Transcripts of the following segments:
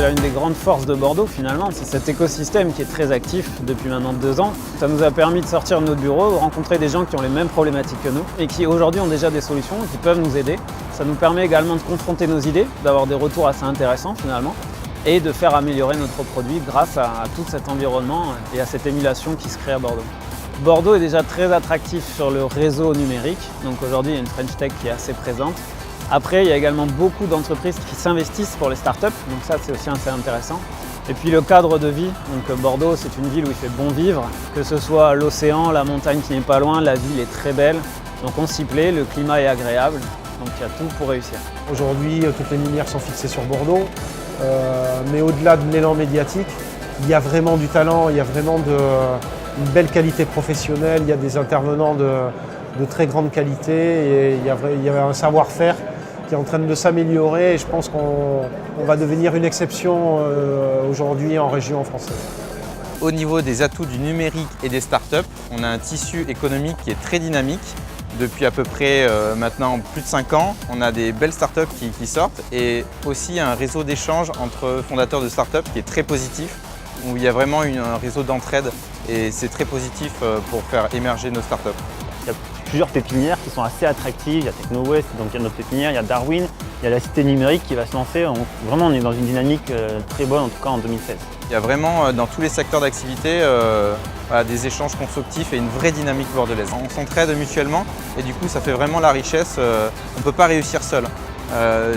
c'est l'une des grandes forces de Bordeaux finalement, c'est cet écosystème qui est très actif depuis maintenant 2 ans. Ça nous a permis de sortir de notre bureau, de rencontrer des gens qui ont les mêmes problématiques que nous et qui aujourd'hui ont déjà des solutions et qui peuvent nous aider. Ça nous permet également de confronter nos idées, d'avoir des retours assez intéressants finalement et de faire améliorer notre produit grâce à tout cet environnement et à cette émulation qui se crée à Bordeaux. Bordeaux est déjà très attractif sur le réseau numérique, donc aujourd'hui il y a une French Tech qui est assez présente. Après, il y a également beaucoup d'entreprises qui s'investissent pour les startups, donc ça c'est aussi assez intéressant. Et puis le cadre de vie, donc Bordeaux c'est une ville où il fait bon vivre, que ce soit l'océan, la montagne qui n'est pas loin, la ville est très belle, donc on s'y plaît, le climat est agréable, donc il y a tout pour réussir. Aujourd'hui, toutes les lumières sont fixées sur Bordeaux, mais au-delà de l'élan médiatique, il y a vraiment du talent, il y a vraiment une belle qualité professionnelle, il y a des intervenants de très grande qualité et il y a un savoir-faire qui est en train de s'améliorer et je pense qu'on va devenir une exception aujourd'hui en région française. Au niveau des atouts du numérique et des startups, on a un tissu économique qui est très dynamique. Depuis à peu près maintenant plus de 5 ans, on a des belles startups qui sortent et aussi un réseau d'échange entre fondateurs de startups qui est très positif, où il y a vraiment un réseau d'entraide et c'est très positif pour faire émerger nos startups. Il y a plusieurs pépinières qui sont assez attractives. Il y a TechnoWest, donc il y a notre pépinière, il y a Darwin, il y a la cité numérique qui va se lancer. Vraiment, on est dans une dynamique très bonne, en tout cas en 2016. Il y a vraiment dans tous les secteurs d'activité des échanges constructifs et une vraie dynamique bordelaise. On s'entraide mutuellement et du coup ça fait vraiment la richesse. On ne peut pas réussir seul.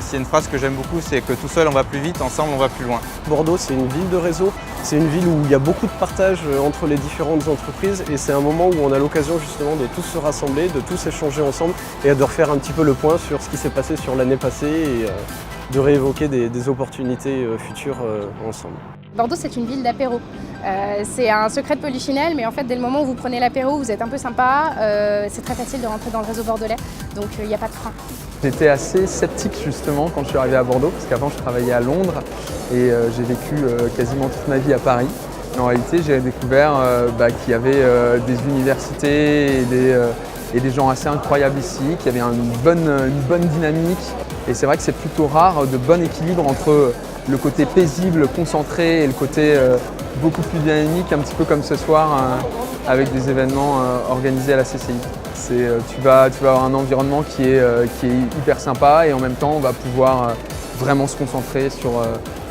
S'il y a une phrase que j'aime beaucoup, c'est que tout seul on va plus vite, ensemble on va plus loin. Bordeaux, c'est une ville de réseau, c'est une ville où il y a beaucoup de partage entre les différentes entreprises et c'est un moment où on a l'occasion justement de tous se rassembler, de tous échanger ensemble et de refaire un petit peu le point sur ce qui s'est passé sur l'année passée et de réévoquer des opportunités futures ensemble. Bordeaux, c'est une ville d'apéro. C'est un secret de polichinelle, mais en fait, dès le moment où vous prenez l'apéro, vous êtes un peu sympa, c'est très facile de rentrer dans le réseau bordelais, donc il n'y a pas de frein. J'étais assez sceptique justement quand je suis arrivé à Bordeaux, parce qu'avant je travaillais à Londres et j'ai vécu quasiment toute ma vie à Paris. Mais en réalité, j'ai découvert qu'il y avait des universités et des gens assez incroyables ici, qu'il y avait une bonne dynamique. Et c'est vrai que c'est plutôt rare de bon équilibre entre le côté paisible, concentré et le côté beaucoup plus dynamique, un petit peu comme ce soir avec des événements organisés à la CCI. Tu vas avoir un environnement qui est hyper sympa et en même temps on va pouvoir vraiment se concentrer sur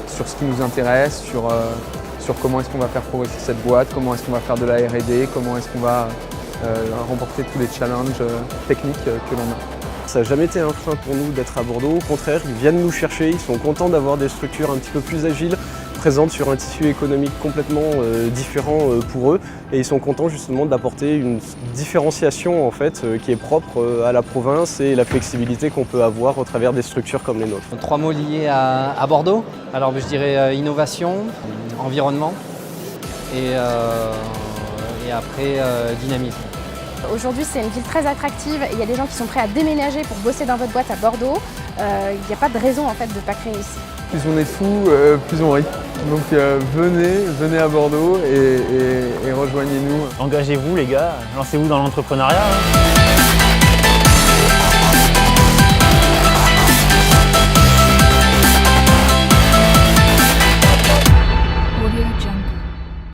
ce qui nous intéresse, sur comment est-ce qu'on va faire progresser cette boîte, comment est-ce qu'on va faire de la R&D, comment est-ce qu'on va remporter tous les challenges techniques que l'on a. Ça n'a jamais été un frein pour nous d'être à Bordeaux, au contraire, ils viennent nous chercher, ils sont contents d'avoir des structures un petit peu plus agiles, présentes sur un tissu économique complètement différent pour eux et ils sont contents justement d'apporter une différenciation en fait, qui est propre à la province et la flexibilité qu'on peut avoir au travers des structures comme les nôtres. 3 mots liés à Bordeaux, alors je dirais innovation, environnement et après dynamisme. Aujourd'hui, c'est une ville très attractive et il y a des gens qui sont prêts à déménager pour bosser dans votre boîte à Bordeaux. Il n'y a pas de raison en fait, de ne pas créer ici. Plus on est fou, plus on rit. Donc venez à Bordeaux et rejoignez-nous. Engagez-vous les gars, lancez-vous dans l'entrepreneuriat.